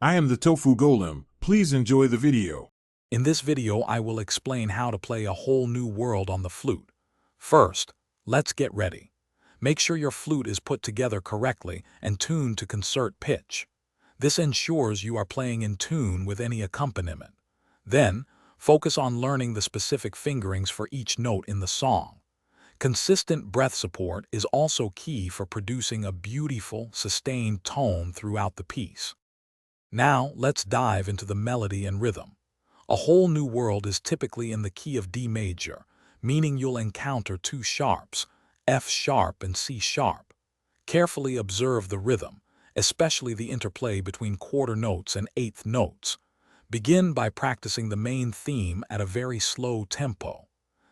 I am the Tofu Golem. Please enjoy the video. In this video, I will explain how to play a whole new world on the flute. First, let's get ready. Make sure your flute is put together correctly and tuned to concert pitch. This ensures you are playing in tune with any accompaniment. Then, focus on learning the specific fingerings for each note in the song. Consistent breath support is also key for producing a beautiful, sustained tone throughout the piece. Now, let's dive into the melody and rhythm. A whole new world is typically in the key of D major, meaning you'll encounter two sharps, F sharp and C sharp. Carefully observe the rhythm, especially the interplay between quarter notes and eighth notes. Begin by practicing the main theme at a very slow tempo.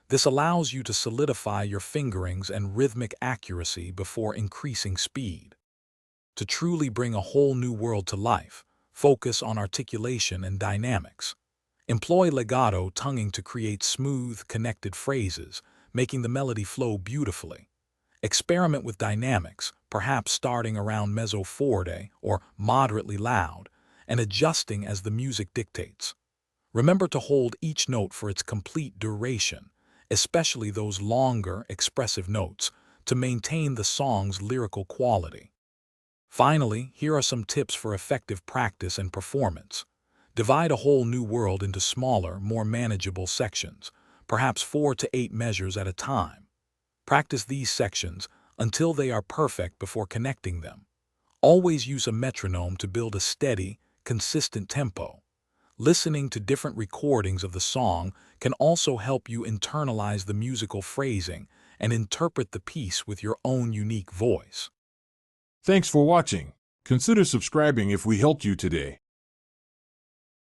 This allows you to solidify your fingerings and rhythmic accuracy before increasing speed. To truly bring a whole new world to life, focus on articulation and dynamics. Employ legato tonguing to create smooth, connected phrases, making the melody flow beautifully. Experiment with dynamics, perhaps starting around mezzo forte or moderately loud, and adjusting as the music dictates. Remember to hold each note for its complete duration, especially those longer, expressive notes, to maintain the song's lyrical quality. Finally, here are some tips for effective practice and performance. Divide a whole new world into smaller, more manageable sections, perhaps 4 to 8 measures at a time. Practice these sections until they are perfect before connecting them. Always use a metronome to build a steady, consistent tempo. Listening to different recordings of the song can also help you internalize the musical phrasing and interpret the piece with your own unique voice. Thanks for watching. Consider subscribing if we helped you today.